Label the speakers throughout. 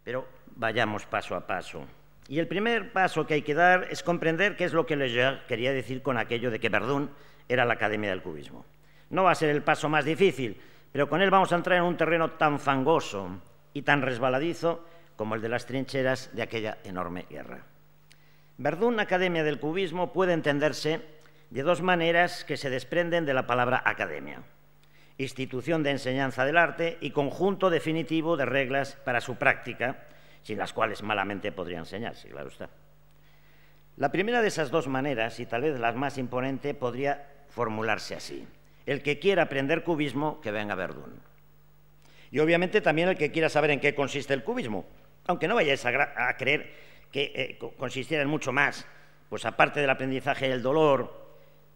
Speaker 1: Pero vayamos paso a paso. Y el primer paso que hay que dar es comprender qué es lo que Leger quería decir con aquello de que Verdun era la Academia del Cubismo. No va a ser el paso más difícil, pero con él vamos a entrar en un terreno tan fangoso y tan resbaladizo como el de las trincheras de aquella enorme guerra. Verdun, Academia del Cubismo, puede entenderse de dos maneras que se desprenden de la palabra academia: institución de enseñanza del arte y conjunto definitivo de reglas para su práctica, sin las cuales malamente podría enseñarse, claro está. La primera de esas dos maneras, y tal vez la más imponente, podría formularse así: el que quiera aprender cubismo, que venga a Verdun. Y obviamente también el que quiera saber en qué consiste el cubismo, aunque no vayáis a creer que consistiera en mucho más, pues aparte del aprendizaje del dolor,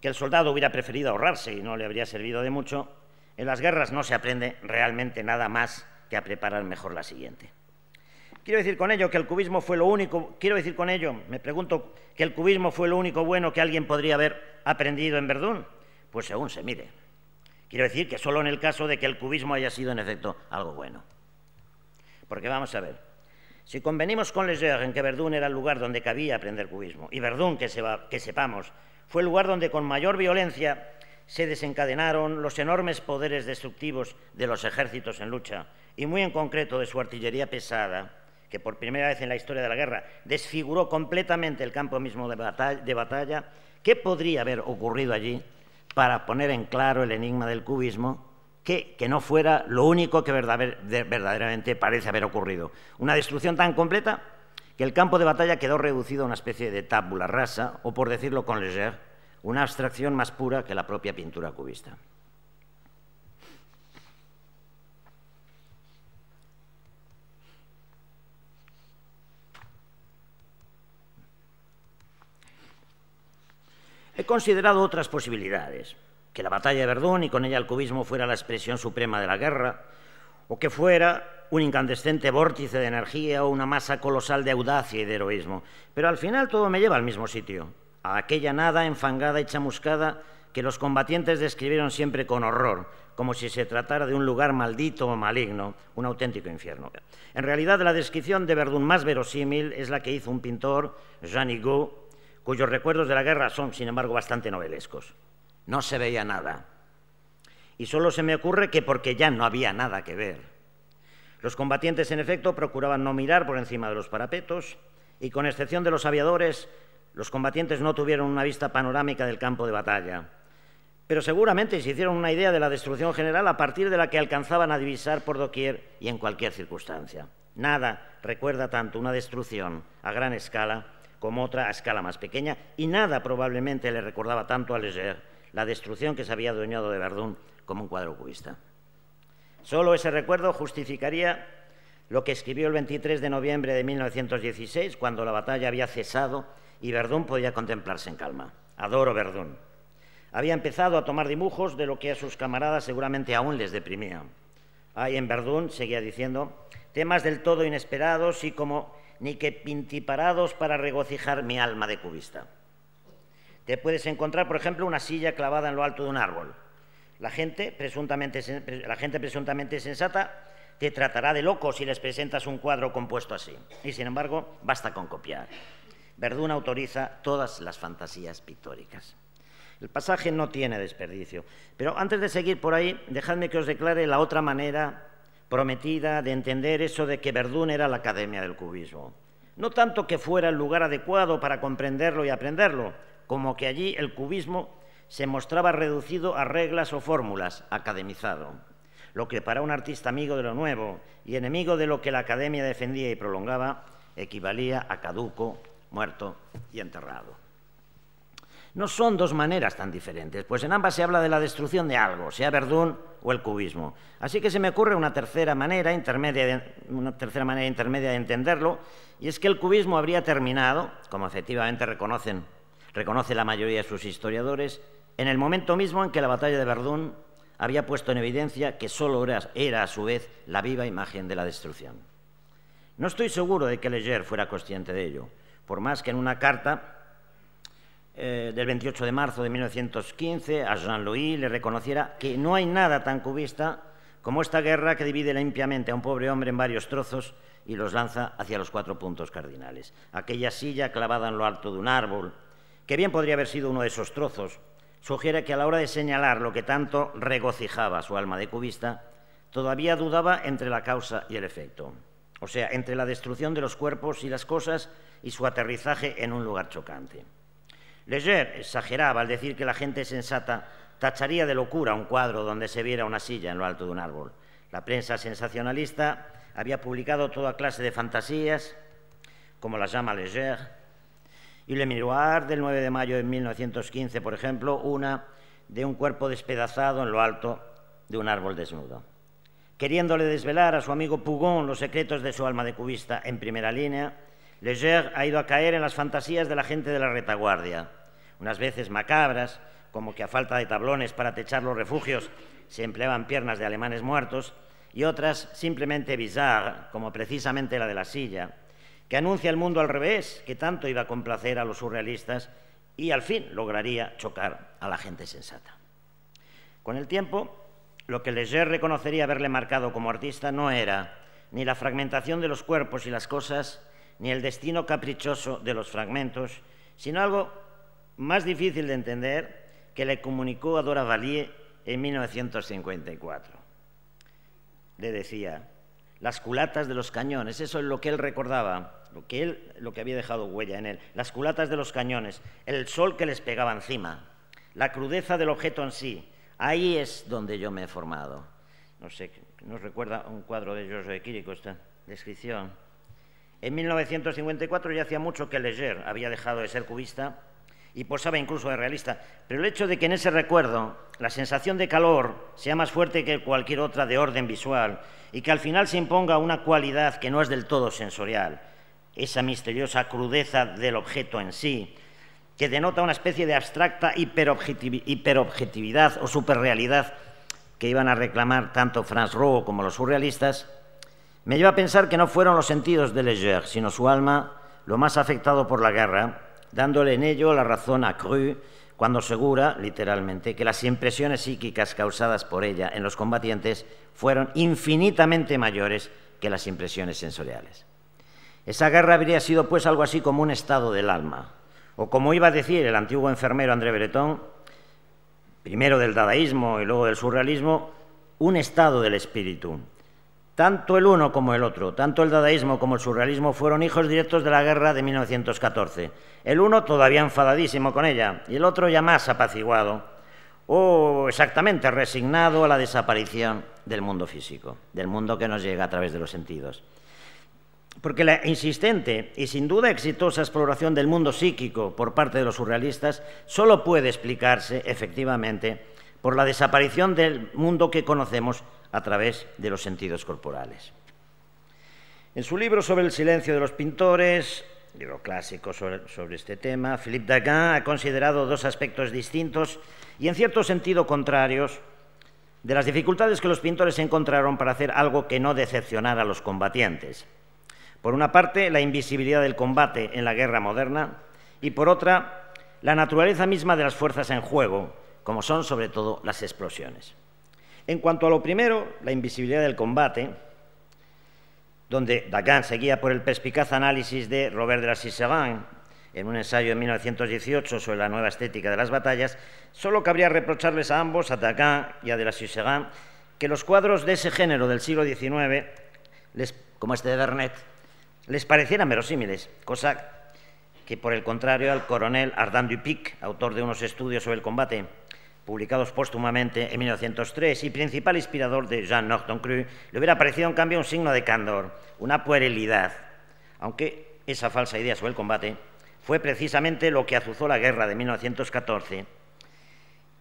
Speaker 1: que el soldado hubiera preferido ahorrarse y no le habría servido de mucho, en las guerras no se aprende realmente nada más que a preparar mejor la siguiente. Quiero decir con ello que el cubismo fue lo único, me pregunto, que el cubismo fue lo único bueno que alguien podría haber aprendido en Verdun. Pues según se mire. Quiero decir que solo en el caso de que el cubismo haya sido en efecto algo bueno. Porque vamos a ver, si convenimos con Leger en que Verdun era el lugar donde cabía aprender cubismo, y Verdun, que sepamos, fue el lugar donde con mayor violencia se desencadenaron los enormes poderes destructivos de los ejércitos en lucha, y muy en concreto de su artillería pesada, que por primera vez en la historia de la guerra desfiguró completamente el campo mismo de batalla, ¿qué podría haber ocurrido allí para poner en claro el enigma del cubismo que no fuera lo único que verdaderamente parece haber ocurrido? Una destrucción tan completa que el campo de batalla quedó reducido a una especie de tabula rasa, o por decirlo con Leger, una abstracción más pura que la propia pintura cubista. He considerado otras posibilidades: que la batalla de Verdun y con ella el cubismo fuera la expresión suprema de la guerra, o que fuera un incandescente vórtice de energía o una masa colosal de audacia y de heroísmo. Pero al final todo me lleva al mismo sitio, a aquella nada enfangada y chamuscada que los combatientes describieron siempre con horror, como si se tratara de un lugar maldito o maligno, un auténtico infierno. En realidad, la descripción de Verdun más verosímil es la que hizo un pintor, Jean Higaud, cuyos recuerdos de la guerra son, sin embargo, bastante novelescos. No se veía nada. Y solo se me ocurre que porque ya no había nada que ver. Los combatientes, en efecto, procuraban no mirar por encima de los parapetos y, con excepción de los aviadores, los combatientes no tuvieron una vista panorámica del campo de batalla. Pero seguramente se hicieron una idea de la destrucción general a partir de la que alcanzaban a divisar por doquier y en cualquier circunstancia. Nada recuerda tanto una destrucción a gran escala como otra a escala más pequeña, y nada probablemente le recordaba tanto a Leger la destrucción que se había adueñado de Verdun como un cuadro cubista. Solo ese recuerdo justificaría lo que escribió el 23 de noviembre de 1916, cuando la batalla había cesado y Verdun podía contemplarse en calma. Adoro Verdun. Había empezado a tomar dibujos de lo que a sus camaradas seguramente aún les deprimía. Hay en Verdun, seguía diciendo, temas del todo inesperados y como ni que pintiparados para regocijar mi alma de cubista. Te puedes encontrar, por ejemplo, una silla clavada en lo alto de un árbol. La gente presuntamente sensata te tratará de loco si les presentas un cuadro compuesto así. Y, sin embargo, basta con copiar. Verdun autoriza todas las fantasías pictóricas. El pasaje no tiene desperdicio. Pero antes de seguir por ahí, dejadme que os declare la otra manera prometida de entender eso de que Verdun era la Academia del Cubismo. No tanto que fuera el lugar adecuado para comprenderlo y aprenderlo, como que allí el cubismo se mostraba reducido a reglas o fórmulas, academizado, lo que para un artista amigo de lo nuevo y enemigo de lo que la Academia defendía y prolongaba, equivalía a caduco, muerto y enterrado. No son dos maneras tan diferentes, pues en ambas se habla de la destrucción de algo, sea Verdun o el cubismo. Así que se me ocurre una tercera manera intermedia de entenderlo, y es que el cubismo habría terminado, como efectivamente reconoce la mayoría de sus historiadores, en el momento mismo en que la batalla de Verdun había puesto en evidencia que solo era a su vez la viva imagen de la destrucción. No estoy seguro de que Leger fuera consciente de ello, por más que en una carta del 28 de marzo de 1915 a Jean-Louis le reconociera que no hay nada tan cubista como esta guerra que divide limpiamente a un pobre hombre en varios trozos y los lanza hacia los 4 puntos cardinales. Aquella silla clavada en lo alto de un árbol, que bien podría haber sido uno de esos trozos, sugiere que a la hora de señalar lo que tanto regocijaba su alma de cubista, todavía dudaba entre la causa y el efecto, o sea, entre la destrucción de los cuerpos y las cosas y su aterrizaje en un lugar chocante. Leger exageraba al decir que la gente sensata tacharía de locura un cuadro donde se viera una silla en lo alto de un árbol. La prensa sensacionalista había publicado toda clase de fantasías, como las llama Leger, y Le Miroir del 9 de mayo de 1915, por ejemplo, una de un cuerpo despedazado en lo alto de un árbol desnudo. Queriéndole desvelar a su amigo Pugón los secretos de su alma de cubista en primera línea, Leger ha ido a caer en las fantasías de la gente de la retaguardia, unas veces macabras, como que a falta de tablones para techar los refugios se empleaban piernas de alemanes muertos, y otras simplemente bizarras, como precisamente la de la silla, que anuncia el mundo al revés, que tanto iba a complacer a los surrealistas y al fin lograría chocar a la gente sensata. Con el tiempo, lo que Leger reconocería haberle marcado como artista no era ni la fragmentación de los cuerpos y las cosas, ni el destino caprichoso de los fragmentos, sino algo más difícil de entender que le comunicó a Dora Valier en 1954. Le decía, las culatas de los cañones, eso es lo que él recordaba, lo que había dejado huella en él, las culatas de los cañones, el sol que les pegaba encima, la crudeza del objeto en sí, ahí es donde yo me he formado. No sé, ¿nos recuerda un cuadro de Giorgio de Chirico esta descripción? En 1954 ya hacía mucho que Leger había dejado de ser cubista y posaba incluso de realista, pero el hecho de que en ese recuerdo la sensación de calor sea más fuerte que cualquier otra de orden visual y que al final se imponga una cualidad que no es del todo sensorial, esa misteriosa crudeza del objeto en sí, que denota una especie de abstracta hiperobjetividad o superrealidad que iban a reclamar tanto Franz Rouault como los surrealistas, me lleva a pensar que no fueron los sentidos de Leger, sino su alma, lo más afectado por la guerra, dándole en ello la razón a Cru cuando asegura, literalmente, que las impresiones psíquicas causadas por ella en los combatientes fueron infinitamente mayores que las impresiones sensoriales. Esa guerra habría sido, pues, algo así como un estado del alma, o como iba a decir el antiguo enfermero André Breton, primero del dadaísmo y luego del surrealismo, un estado del espíritu. Tanto el uno como el otro, tanto el dadaísmo como el surrealismo, fueron hijos directos de la guerra de 1914. El uno todavía enfadadísimo con ella, y el otro ya más apaciguado, o exactamente resignado a la desaparición del mundo físico, del mundo que nos llega a través de los sentidos. Porque la insistente y sin duda exitosa exploración del mundo psíquico por parte de los surrealistas solo puede explicarse, efectivamente, por la desaparición del mundo que conocemos a través de los sentidos corporales. En su libro sobre el silencio de los pintores, libro clásico sobre este tema, Philippe Daguin ha considerado dos aspectos distintos y en cierto sentido contrarios de las dificultades que los pintores encontraron para hacer algo que no decepcionara a los combatientes. Por una parte, la invisibilidad del combate en la guerra moderna y por otra, la naturaleza misma de las fuerzas en juego, como son sobre todo las explosiones. En cuanto a lo primero, la invisibilidad del combate, donde Daguin seguía por el perspicaz análisis de Robert de la Sicherain en un ensayo de 1918 sobre la nueva estética de las batallas, solo cabría reprocharles a ambos, a Daguin y a de la Sicherain, que los cuadros de ese género del siglo XIX, como este de Vernet, les parecieran verosímiles, cosa que, por el contrario, al coronel Ardan Dupic, autor de unos estudios sobre el combate, publicados póstumamente en 1903 y principal inspirador de Jean Norton Creux, le hubiera parecido en cambio un signo de candor, una puerilidad, aunque esa falsa idea sobre el combate fue precisamente lo que azuzó la guerra de 1914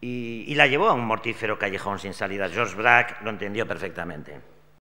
Speaker 1: y la llevó a un mortífero callejón sin salida. Georges Braque lo entendió perfectamente.